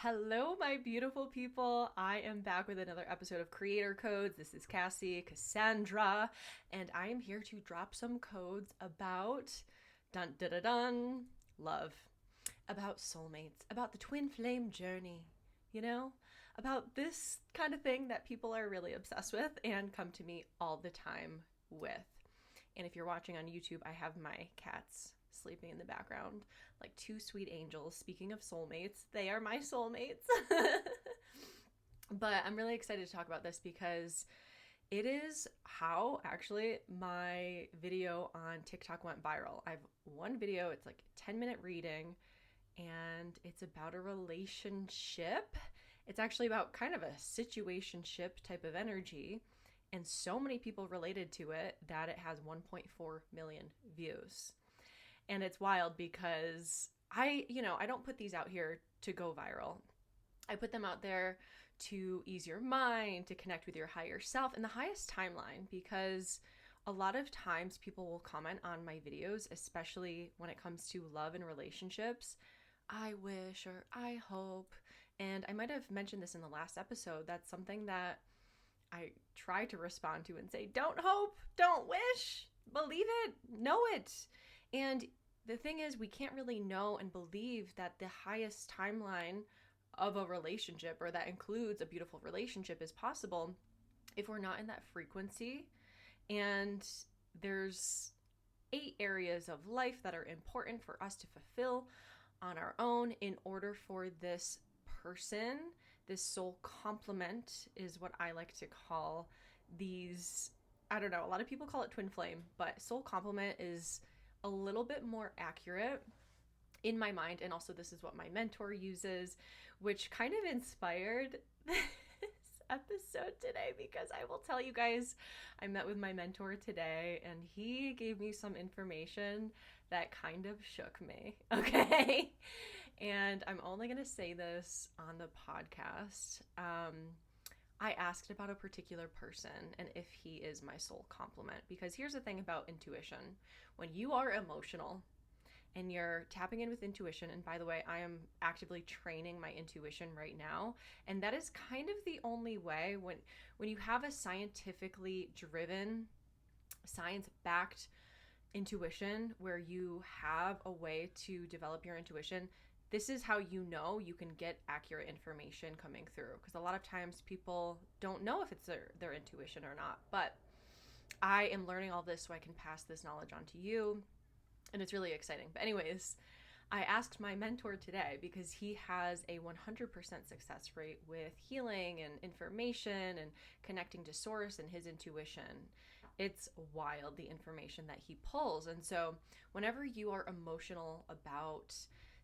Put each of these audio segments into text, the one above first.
Hello, my beautiful people. I am back with another episode of Creator Codes. This is Cassandra, and I am here to drop some codes about dun dun dun dun love, about soulmates, about the twin flame journey, you know, about this kind of thing that people are really obsessed with and come to me all the time with. And if you're watching on YouTube, I have my cats sleeping in the background like two sweet angels. Speaking of soulmates, they are my soulmates. But I'm really excited to talk about this because it is how actually my video on TikTok went viral. I've one video, it's like a 10-minute reading, and it's about a relationship. It's actually about kind of a situationship type of energy. And so many people related to it that it has 1.4 million views. And it's wild because I don't put these out here to go viral. I put them out there to ease your mind, to connect with your higher self in the highest timeline, because a lot of times people will comment on my videos, especially when it comes to love and relationships. I wish or I hope. And I might have mentioned this in the last episode. That's something that I try to respond to and say, don't hope, don't wish, believe it, know it. And the thing is, we can't really know and believe that the highest timeline of a relationship, or that includes a beautiful relationship, is possible if we're not in that frequency. And there's 8 areas of life that are important for us to fulfill on our own in order for this person, this soul complement is what I like to call these. I don't know, a lot of people call it twin flame, but soul complement is a little bit more accurate in my mind. And also, this is what my mentor uses, which kind of inspired this episode today, because I will tell you guys, I met with my mentor today and he gave me some information that kind of shook me. Okay. And I'm only going to say this on the podcast. I asked about a particular person and if he is my soul complement, because here's the thing about intuition. When you are emotional and you're tapping in with intuition, and by the way, I am actively training my intuition right now, and that is kind of the only way. When you have a scientifically driven, science-backed intuition where you have a way to develop your intuition, this is how you know you can get accurate information coming through, because a lot of times people don't know if it's their intuition or not. But I am learning all this so I can pass this knowledge on to you, and it's really exciting. But anyways, I asked my mentor today because he has a 100% success rate with healing and information and connecting to source and his intuition. It's wild, the information that he pulls. And so whenever you are emotional about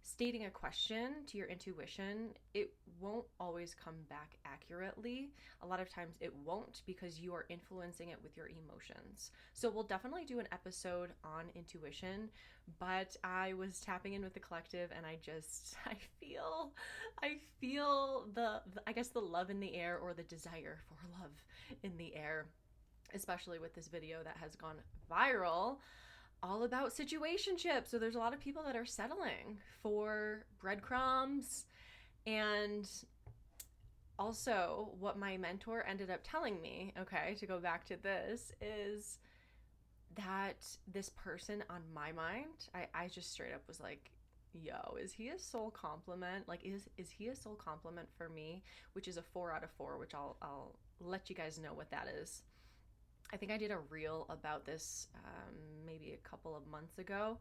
stating a question to your intuition, it won't always come back accurately. A lot of times it won't, because you are influencing it with your emotions. So we'll definitely do an episode on intuition, but I was tapping in with the collective and I feel the I guess the love in the air, or the desire for love in the air, especially with this video that has gone viral all about situationship. So there's a lot of people that are settling for breadcrumbs. And also, what my mentor ended up telling me, okay, to go back to this, is that this person on my mind, I just straight up was like, yo, is he a soul complement? Like, is he a soul complement for me? Which is a 4 out of 4, which I'll let you guys know what that is. I think I did a reel about this maybe a couple of months ago,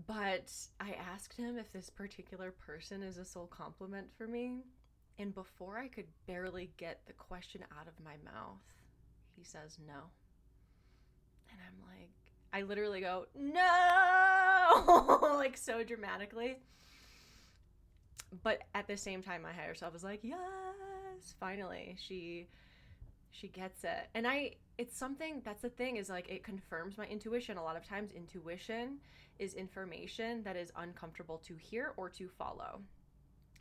but I asked him if this particular person is a soul complement for me, and before I could barely get the question out of my mouth, he says no. And I'm like, I literally go, no, like so dramatically. But at the same time, my higher self was like, yes, finally, she gets it. And it's something, that's the thing, is like, it confirms my intuition. A lot of times intuition is information that is uncomfortable to hear or to follow.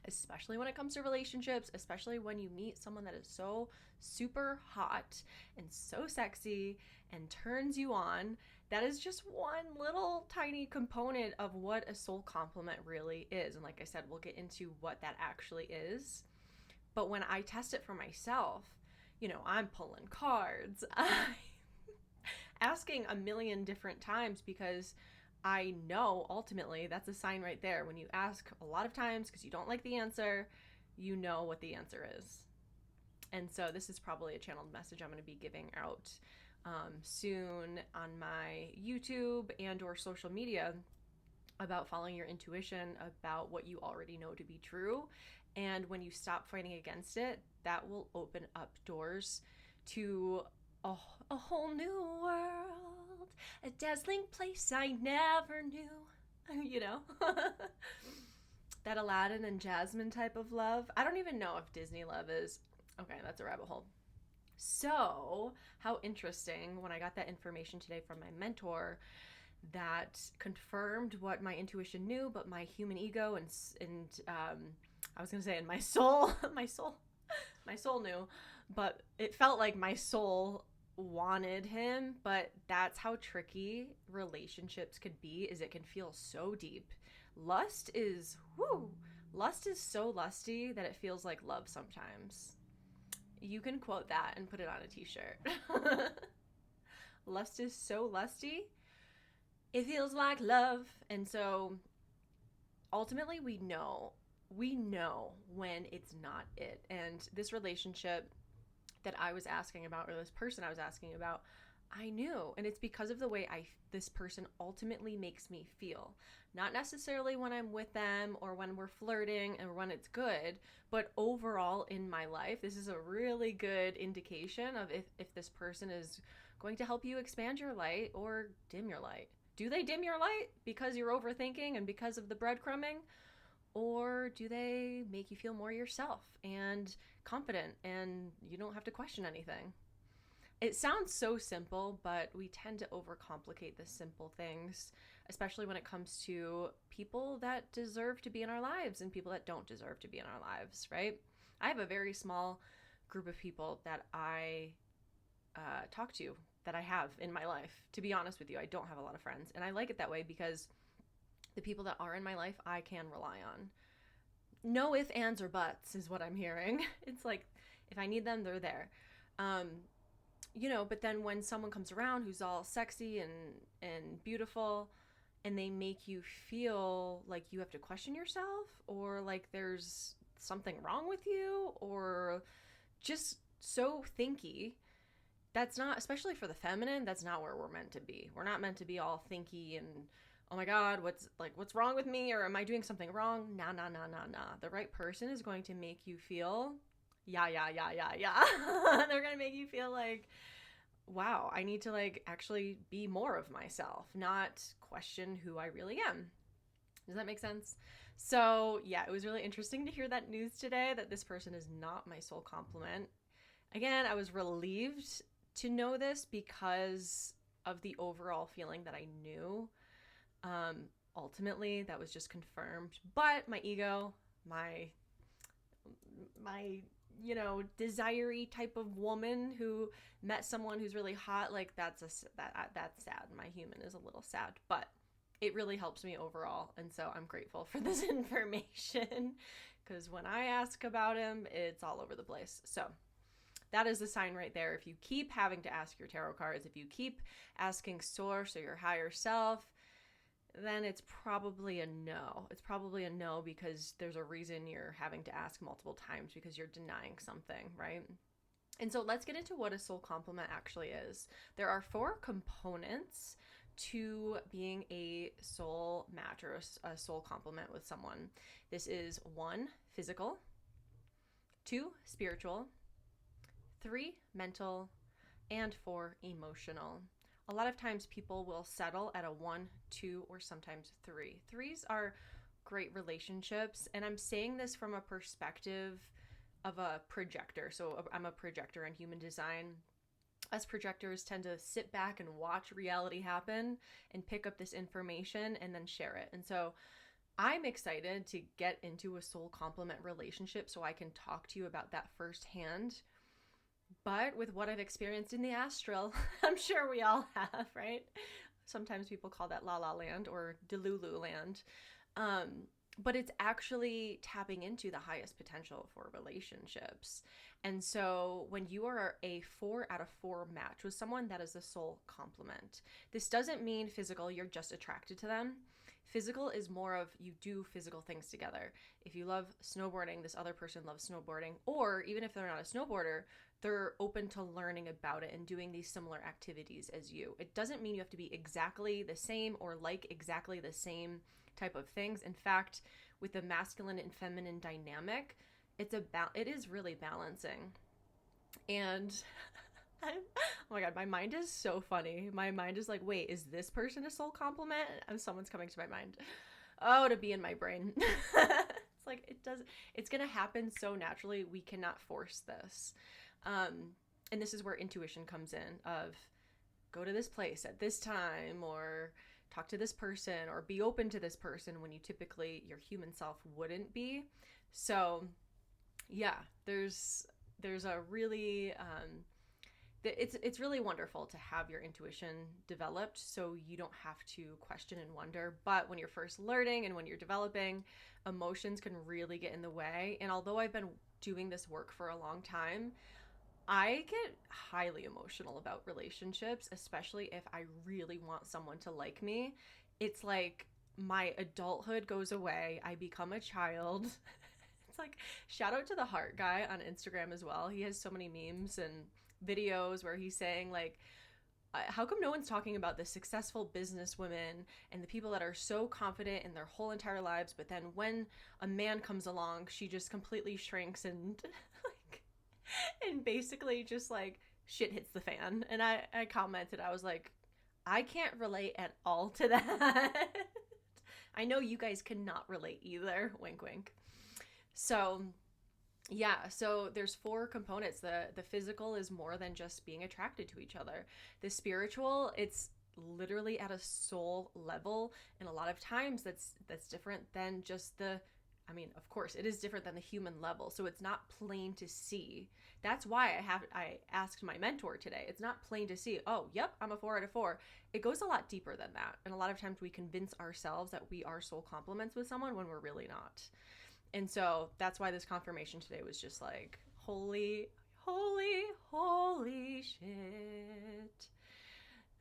especially when it comes to relationships, especially when you meet someone that is so super hot and so sexy and turns you on. That is just one little tiny component of what a soul compliment really is. And like I said, we'll get into what that actually is. But when I test it for myself, I'm pulling cards, I'm asking a million different times, because I know ultimately that's a sign right there. When you ask a lot of times because you don't like the answer, you know what the answer is. And so this is probably a channeled message I'm going to be giving out soon on my YouTube and or social media about following your intuition, about what you already know to be true. And when you stop fighting against it, that will open up doors to a whole new world, a dazzling place I never knew, that Aladdin and Jasmine type of love. I don't even know if Disney love is. Okay, that's a rabbit hole. So, how interesting when I got that information today from my mentor that confirmed what my intuition knew, but my human ego and I was gonna say, and my soul, my soul knew, but it felt like my soul wanted him. But that's how tricky relationships could be, is it can feel so deep. Lust is so lusty that it feels like love sometimes. You can quote that and put it on a t-shirt. Lust is so lusty, it feels like love. And so ultimately we know when it's not it. And this relationship that I was asking about, or this person I was asking about, I knew. And it's because of the way this person ultimately makes me feel. Not necessarily when I'm with them or when we're flirting or when it's good, but overall in my life, this is a really good indication of if this person is going to help you expand your light or dim your light. Do they dim your light because you're overthinking and because of the breadcrumbing? Or do they make you feel more yourself and confident and you don't have to question anything? It sounds so simple, but we tend to overcomplicate the simple things, especially when it comes to people that deserve to be in our lives and people that don't deserve to be in our lives, right? I have a very small group of people that I talk to, that I have in my life. To be honest with you, I don't have a lot of friends, and I like it that way because the people that are in my life, I can rely on. No ifs, ands, or buts is what I'm hearing. It's like, if I need them, they're there. But then when someone comes around who's all sexy and beautiful, and they make you feel like you have to question yourself, or like there's something wrong with you, or just so thinky, that's not, especially for the feminine, that's not where we're meant to be. We're not meant to be all thinky and, oh my God, what's wrong with me? Or am I doing something wrong? Nah. The right person is going to make you feel, yeah. They're going to make you feel like, wow, I need to actually be more of myself, not question who I really am. Does that make sense? So yeah, it was really interesting to hear that news today, that this person is not my soul complement. Again, I was relieved to know this because of the overall feeling that I knew. Ultimately, that was just confirmed. But my ego, my desire-y type of woman who met someone who's really hot, that's sad. My human is a little sad, but it really helps me overall. And so I'm grateful for this information, because when I ask about him, it's all over the place. So that is the sign right there. If you keep having to ask your tarot cards, if you keep asking source or your higher self, then it's probably a no. It's probably a no, because there's a reason you're having to ask multiple times, because you're denying something, right? And so let's get into what a soul complement actually is. There are 4 components to being a soul match or a soul complement with someone. This is 1, physical, 2, spiritual, 3, mental, and 4, emotional. A lot of times people will settle at a 1, 2, or sometimes 3. 3s are great relationships, and I'm saying this from a perspective of a projector. So I'm a projector in human design. Us projectors tend to sit back and watch reality happen and pick up this information and then share it. And so I'm excited to get into a soul complement relationship so I can talk to you about that firsthand. But with what I've experienced in the astral, I'm sure we all have, right? Sometimes people call that la la land or delulu land. Um, but it's actually tapping into the highest potential for relationships. And so when you are a 4 out of 4 match with someone, that is a soul complement. This doesn't mean physical, you're just attracted to them. Physical is more of you do physical things together. If you love snowboarding, this other person loves snowboarding. Or even if they're not a snowboarder, they're open to learning about it and doing these similar activities as you. It doesn't mean you have to be exactly the same or like exactly the same type of things. In fact, with the masculine and feminine dynamic, it is really balancing. And oh my god, my mind is so funny. My mind is like, wait, is this person a soul complement? And someone's coming to my mind. Oh, to be in my brain. It's like it's gonna happen so naturally. We cannot force this. And this is where intuition comes in of go to this place at this time, or talk to this person, or be open to this person when you typically your human self wouldn't be. So yeah, there's a really it's really wonderful to have your intuition developed so you don't have to question and wonder. But when you're first learning and when you're developing, emotions can really get in the way. And although I've been doing this work for a long time, I get highly emotional about relationships, especially if I really want someone to like me. It's like my adulthood goes away. I become a child. It's like, shout out to the heart guy on Instagram as well. He has so many memes and videos where he's saying like, how come no one's talking about the successful business women and the people that are so confident in their whole entire lives, but then when a man comes along, she just completely shrinks and like, and basically just like shit hits the fan. And I commented, I was like, I can't relate at all to that. I know you guys cannot relate either. Wink, wink. So yeah, so there's 4 components. The physical is more than just being attracted to each other. The spiritual, it's literally at a soul level, and a lot of times that's different than just of course, it is different than the human level. So it's not plain to see. That's why I asked my mentor today. It's not plain to see, oh, yep, I'm a 4 out of 4. It goes a lot deeper than that. And a lot of times we convince ourselves that we are soul complements with someone when we're really not. And so that's why this confirmation today was just like, holy, holy, holy shit.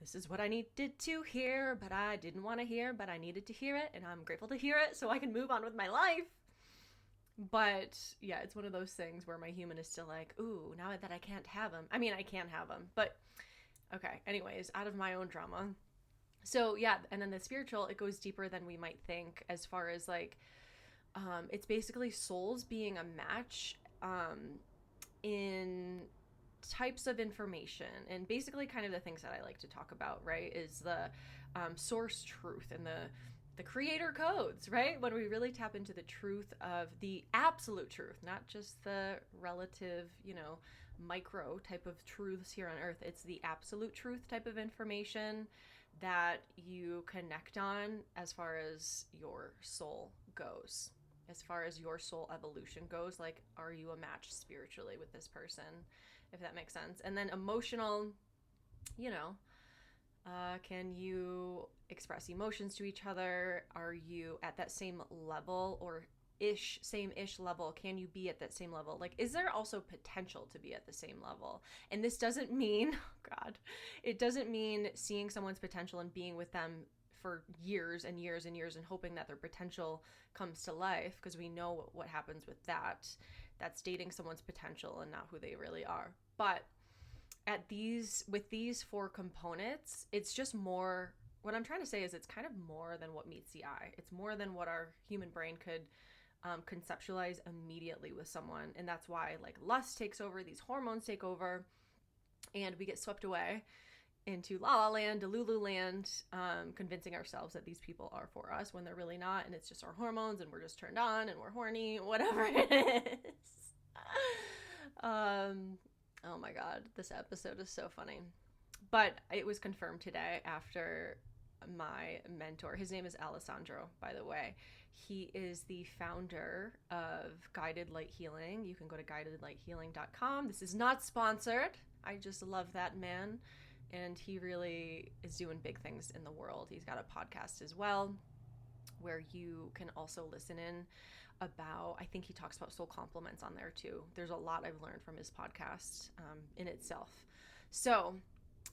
This is what I needed to hear, but I didn't want to hear, but I needed to hear it, and I'm grateful to hear it so I can move on with my life. But yeah, it's one of those things where my human is still like, ooh, now that I can't have him. I mean, I can have him, but okay. Anyways, out of my own drama. So yeah, and then the spiritual, it goes deeper than we might think as far as like, it's basically souls being a match in types of information, and basically kind of the things that I like to talk about, right, is the source truth and the creator codes, right? When we really tap into the truth of the absolute truth, not just the relative, micro type of truths here on earth. It's the absolute truth type of information that you connect on as far as your soul goes. As far as your soul evolution goes, like, are you a match spiritually with this person, if that makes sense? And then emotional, can you express emotions to each other? Are you at that same level or same-ish level? Can you be at that same level? Like, is there also potential to be at the same level? And this doesn't mean, it doesn't mean seeing someone's potential and being with them for years and years and years and hoping that their potential comes to life, because we know what happens with that. That's dating someone's potential and not who they really are. But with these 4 components, it's just more, what I'm trying to say is it's kind of more than what meets the eye. It's more than what our human brain could conceptualize immediately with someone. And that's why like lust takes over, these hormones take over, and we get swept away into La La Land, Delulu Land, convincing ourselves that these people are for us when they're really not, and it's just our hormones, and we're just turned on, and we're horny, whatever it is. Oh my god, this episode is so funny. But it was confirmed today after my mentor. His name is Alessandro, by the way. He is the founder of Guided Light Healing. You can go to guidedlighthealing.com. This is not sponsored. I just love that man, and he really is doing big things in the world. He's got a podcast as well where you can also listen in about, I think he talks about soul compliments on there too. There's a lot I've learned from his podcast in itself. So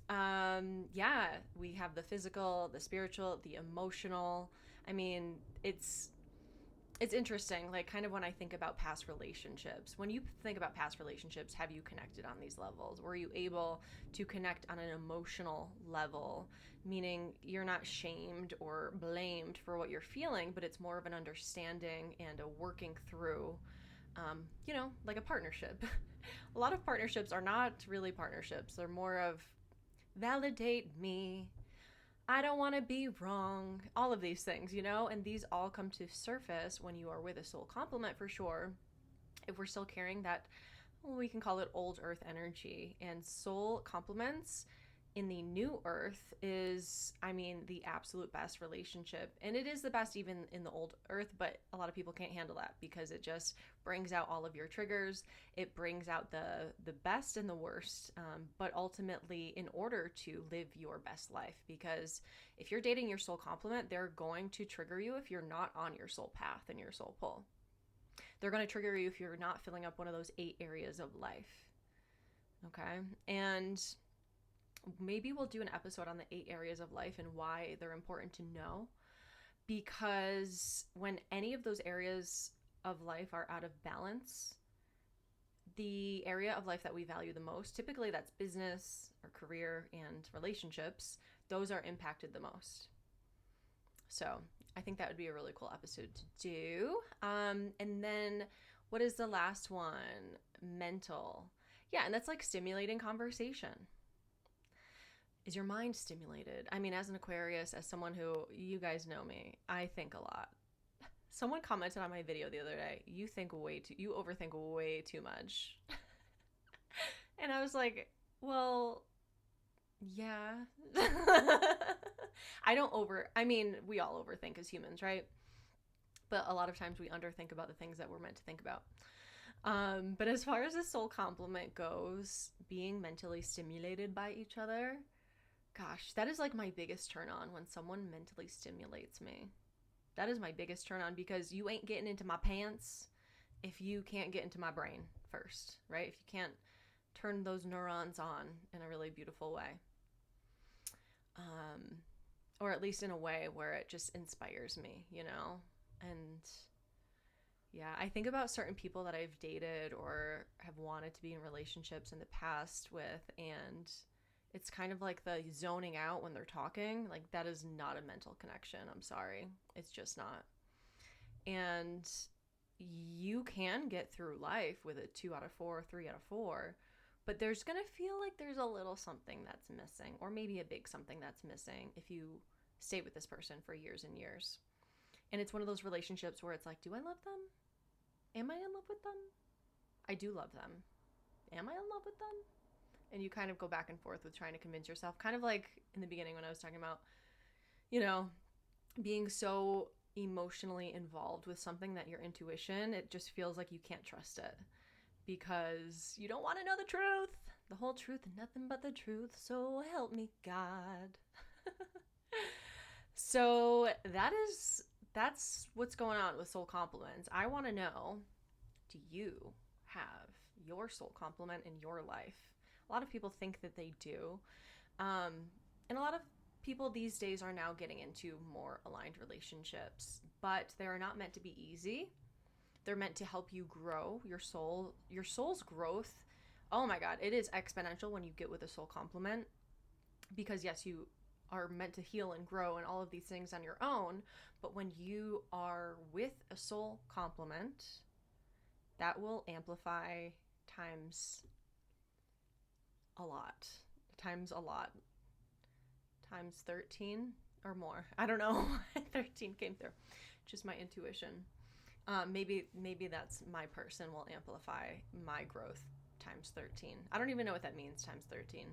yeah, we have the physical, the spiritual, the emotional. I mean, it's interesting, like kind of when I think about past relationships. When you think about past relationships, have you connected on these levels? Were you able to connect on an emotional level, meaning you're not shamed or blamed for what you're feeling, but it's more of an understanding and a working through, like a partnership. A lot of partnerships are not really partnerships. They're more of validate me, I don't want to be wrong, all of these things, and these all come to surface when you are with a soul complement for sure. If we're still carrying that, we can call it old earth energy, and soul complements in the new earth is, the absolute best relationship. And it is the best even in the old earth, but a lot of people can't handle that because it just brings out all of your triggers. It brings out the best and the worst, but ultimately in order to live your best life, because if you're dating your soul complement, they're going to trigger you if you're not on your soul path and your soul pull. They're going to trigger you if you're not filling up one of those 8 areas of life. Okay? And maybe we'll do an episode on the 8 areas of life and why they're important to know, because when any of those areas of life are out of balance, the area of life that we value the most, typically that's business or career and relationships, those are impacted the most. So I think that would be a really cool episode to do. And then what is the last one? Mental. Yeah, and that's like stimulating conversation. Is your mind stimulated? As an Aquarius, as someone who, you guys know me, I think a lot. Someone commented on my video the other day, you overthink way too much. And I was like, well, yeah. We all overthink as humans, right? But a lot of times we underthink about the things that we're meant to think about. But as far as the soul complement goes, being mentally stimulated by each other, gosh, that is like my biggest turn on when someone mentally stimulates me. That is my biggest turn on, because you ain't getting into my pants if you can't get into my brain first, right? If you can't turn those neurons on in a really beautiful way. Or at least in a way where it just inspires me, And yeah, I think about certain people that I've dated or have wanted to be in relationships in the past with, and it's kind of like the zoning out when they're talking. Like, that is not a mental connection. I'm sorry. It's just not. And you can get through life with a 2 out of 4, 3 out of 4, but there's going to feel like there's a little something that's missing, or maybe a big something that's missing if you stay with this person for years and years. And it's one of those relationships where it's like, do I love them? Am I in love with them? I do love them. Am I in love with them? And you kind of go back and forth with trying to convince yourself, kind of like in the beginning when I was talking about, being so emotionally involved with something that your intuition, it just feels like you can't trust it because you don't want to know the truth, the whole truth and nothing but the truth. So help me God. So that's what's going on with soul complements. I want to know, do you have your soul complement in your life? A lot of people think that they do. And a lot of people these days are now getting into more aligned relationships, but they are not meant to be easy. They're meant to help you grow your soul. Your soul's growth, oh my God, it is exponential when you get with a soul complement, because yes, you are meant to heal and grow and all of these things on your own, but when you are with a soul complement, that will amplify times a lot, times 13 or more. I don't know. 13 came through, just my intuition. Maybe that's my person will amplify my growth times 13. I don't even know what that means, times 13.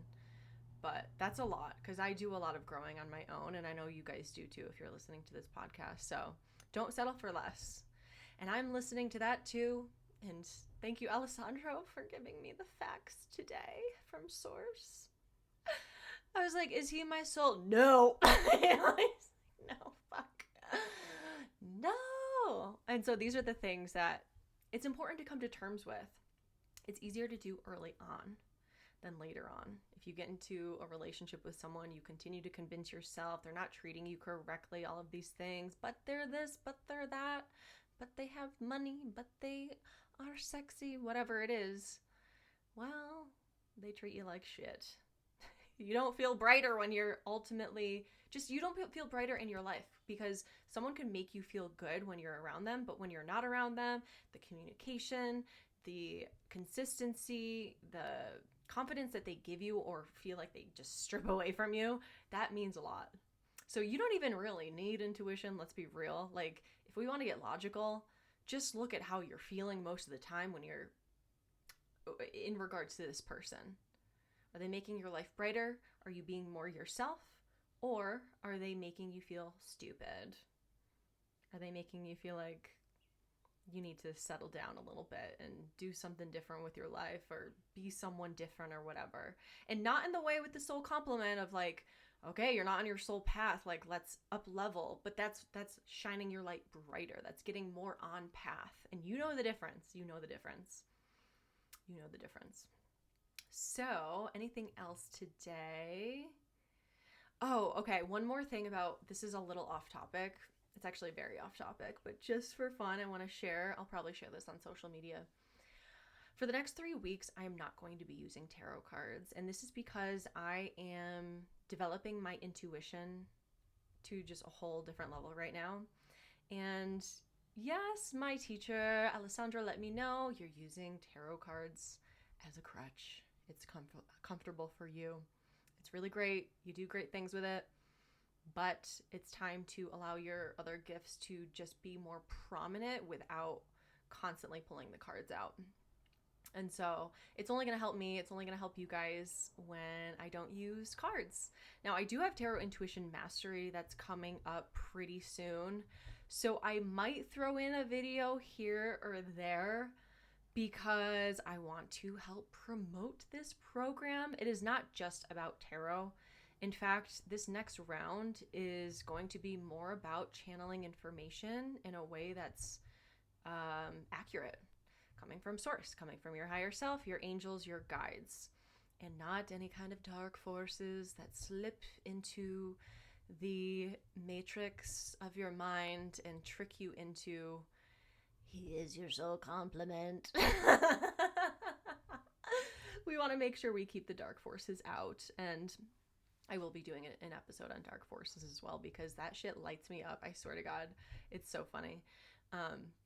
but that's a lot because I do a lot of growing on my own, and I know you guys do too if you're listening to this podcast. So don't settle for less. And I'm listening to that too. And thank you, Alessandro, for giving me the facts today from source. I was like, is he my soul? No. No, fuck. No. And so these are the things that it's important to come to terms with. It's easier to do early on than later on. If you get into a relationship with someone, you continue to convince yourself they're not treating you correctly, all of these things, but they're this, but they're that, but they have money, but they are sexy, whatever it is. Well, they treat you like shit. You don't feel brighter when you're ultimately you don't feel brighter in your life because someone can make you feel good when you're around them, but when you're not around them, the communication, the consistency, the confidence that they give you or feel like they just strip away from you, that means a lot. So you don't even really need intuition, let's be real. Like, if we want to get logical, just look at how you're feeling most of the time when you're in regards to this person. Are they making your life brighter? Are you being more yourself? Or are they making you feel stupid? Are they making you feel like you need to settle down a little bit and do something different with your life or be someone different or whatever? And not in the way with the soul compliment of like, okay, you're not on your soul path, like let's up level, but that's shining your light brighter. That's getting more on path. And you know the difference. You know the difference. You know the difference. So, anything else today? Oh, okay. One more thing about, this is a little off topic. It's actually very off topic, but just for fun, I want to share. I'll probably share this on social media. For the next 3 weeks, I am not going to be using tarot cards. And this is because I am developing my intuition to just a whole different level right now. And yes, my teacher, Alessandra, let me know you're using tarot cards as a crutch. It's comfortable for you. It's really great. You do great things with it. But it's time to allow your other gifts to just be more prominent without constantly pulling the cards out. And so it's only going to help me. It's only going to help you guys when I don't use cards. Now, I do have Tarot Intuition Mastery that's coming up pretty soon. So I might throw in a video here or there because I want to help promote this program. It is not just about tarot. In fact, this next round is going to be more about channeling information in a way that's accurate, coming from source, coming from your higher self, your angels, your guides, and not any kind of dark forces that slip into the matrix of your mind and trick you into, here's your soul compliment. We want to make sure we keep the dark forces out, and I will be doing an episode on dark forces as well because that shit lights me up. I swear to God, it's so funny.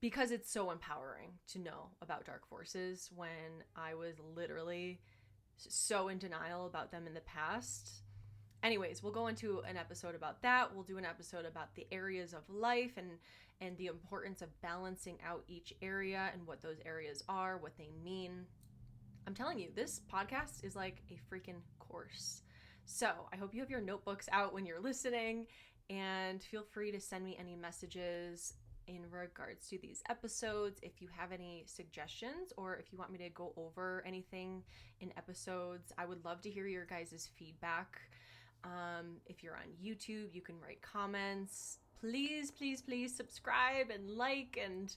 Because it's so empowering to know about dark forces when I was literally so in denial about them in the past. Anyways, we'll go into an episode about that. We'll do an episode about the areas of life and the importance of balancing out each area and what those areas are, what they mean. I'm telling you, this podcast is like a freaking course. So I hope you have your notebooks out when you're listening, and feel free to send me any messages in regards to these episodes. If you have any suggestions or if you want me to go over anything in episodes, I would love to hear your guys' feedback. If you're on YouTube, you can write comments. Please, please, please subscribe and like and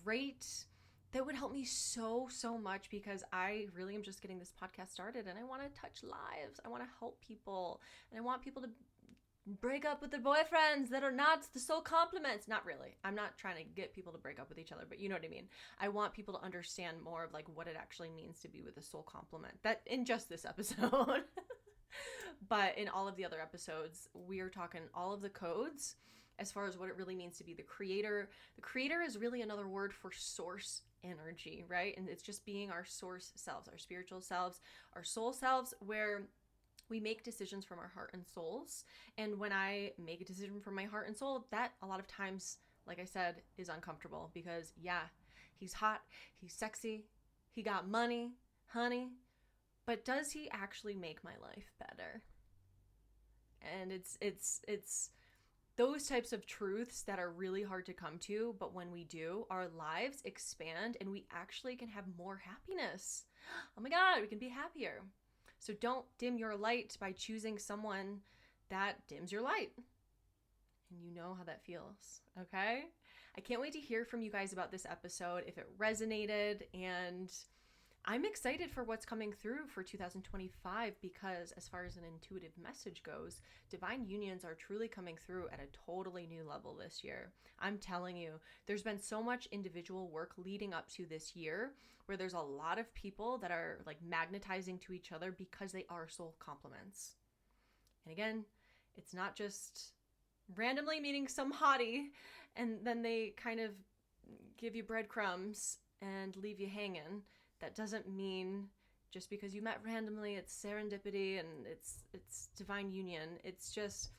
rate. That would help me so, so much because I really am just getting this podcast started and I want to touch lives. I want to help people and I want people to break up with their boyfriends that are not the soul compliments. Not really. I'm not trying to get people to break up with each other, but you know what I mean. I want people to understand more of like what it actually means to be with a soul compliment. That in just this episode. But in all of the other episodes, we are talking all of the codes as far as what it really means to be the creator. The creator is really another word for source energy, right? And it's just being our source selves, our spiritual selves, our soul selves, where we make decisions from our heart and souls. And when I make a decision from my heart and soul, that a lot of times, like I said, is uncomfortable because yeah, he's hot, he's sexy, he got money, honey, but does he actually make my life better? And it's those types of truths that are really hard to come to, but when we do, our lives expand and we actually can have more happiness. Oh my God, we can be happier. So don't dim your light by choosing someone that dims your light. And you know how that feels, okay? I can't wait to hear from you guys about this episode, if it resonated, and I'm excited for what's coming through for 2025 because as far as an intuitive message goes, divine unions are truly coming through at a totally new level this year. I'm telling you, there's been so much individual work leading up to this year where there's a lot of people that are like magnetizing to each other because they are soul complements. And again, it's not just randomly meeting some hottie and then they kind of give you breadcrumbs and leave you hanging. That doesn't mean just because you met randomly, it's serendipity and it's divine union. It's just,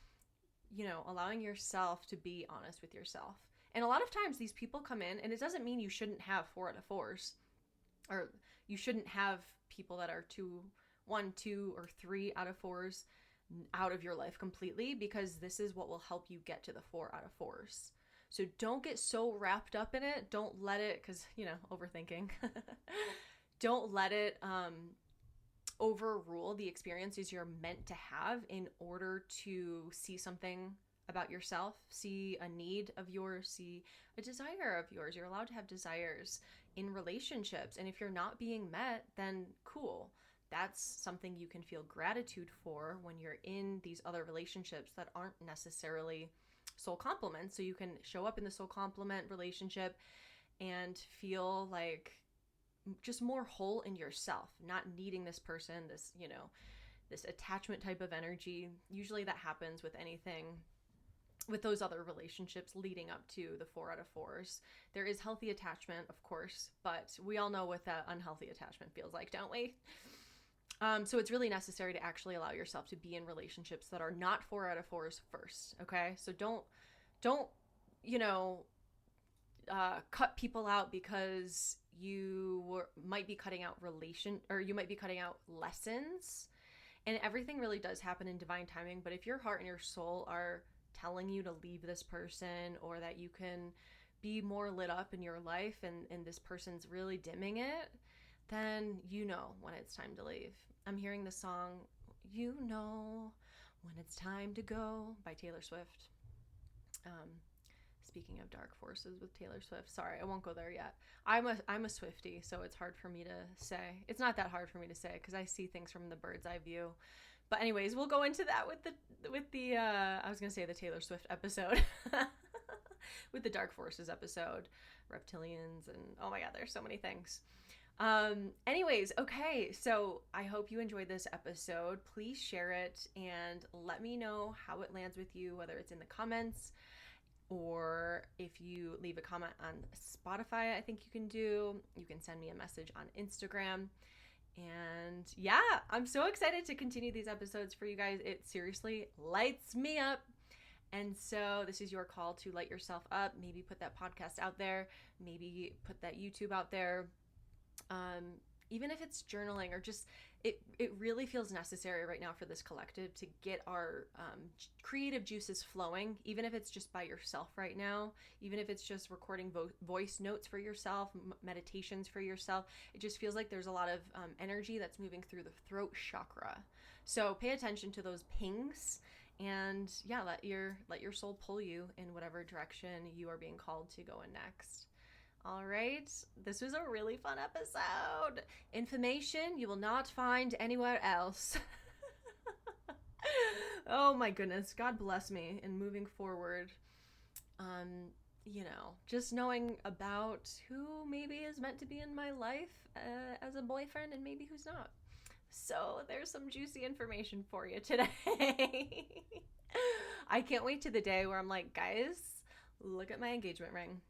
you know, allowing yourself to be honest with yourself. And a lot of times these people come in, and it doesn't mean you shouldn't have 4 out of 4s, or you shouldn't have people that are 1, 2, or 3 out of 4s out of your life completely, because this is what will help you get to the 4 out of 4s. So don't get so wrapped up in it. Don't let it, because, you know, overthinking. Don't let it overrule the experiences you're meant to have in order to see something about yourself, see a need of yours, see a desire of yours. You're allowed to have desires in relationships. And if you're not being met, then cool. That's something you can feel gratitude for when you're in these other relationships that aren't necessarily soul complements. So you can show up in the soul complement relationship and feel like just more whole in yourself, not needing this person, this, you know, this attachment type of energy. Usually that happens with anything, with those other relationships leading up to the 4 out of 4s. There is healthy attachment, of course, but we all know what that unhealthy attachment feels like, don't we? So it's really necessary to actually allow yourself to be in relationships that are not 4 out of 4s first. Okay. So don't, you know, cut people out because you might be cutting out you might be cutting out lessons, and everything really does happen in divine timing. But if your heart and your soul are telling you to leave this person, or that you can be more lit up in your life and this person's really dimming it, then you know when it's time to leave. I'm hearing the song, You Know When It's Time to Go by Taylor Swift. Speaking of dark forces with Taylor Swift, sorry, I won't go there yet. I'm a Swiftie, so it's hard for me to say. It's not that hard for me to say because I see things from the bird's eye view. But anyways, we'll go into that with the I was gonna say the Taylor Swift episode, with the dark forces episode, reptilians, and oh my God, there's so many things. Anyways, okay, so I hope you enjoyed this episode. Please share it and let me know how it lands with you, whether it's in the comments or if you leave a comment on Spotify. I think you can send me a message on Instagram. And yeah, I'm so excited to continue these episodes for you guys. It seriously lights me up. And so this is your call to light yourself up. Maybe put that podcast out there, maybe put that YouTube out there. Even if it's journaling or just, it really feels necessary right now for this collective to get our creative juices flowing, even if it's just by yourself right now, even if it's just recording voice notes for yourself, meditations for yourself. It just feels like there's a lot of energy that's moving through the throat chakra. So pay attention to those pings, and yeah, let your soul pull you in whatever direction you are being called to go in next. All right, this was a really fun episode. Information you will not find anywhere else. Oh my goodness, God bless me in moving forward. You know, just knowing about who maybe is meant to be in my life as a boyfriend and maybe who's not. So there's some juicy information for you today. I can't wait to the day where I'm like, guys, look at my engagement ring.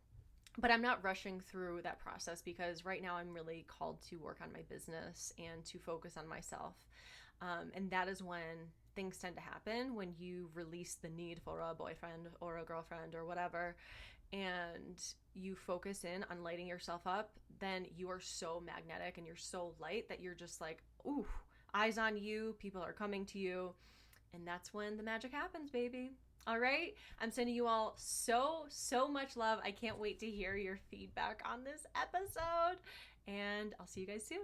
But I'm not rushing through that process because right now I'm really called to work on my business and to focus on myself. And that is when things tend to happen when you release the need for a boyfriend or a girlfriend or whatever, and you focus in on lighting yourself up, then you are so magnetic and you're so light that you're just like, ooh, eyes on you, people are coming to you. And that's when the magic happens, baby. All right. I'm sending you all so much love. I can't wait to hear your feedback on this episode. And I'll see you guys soon.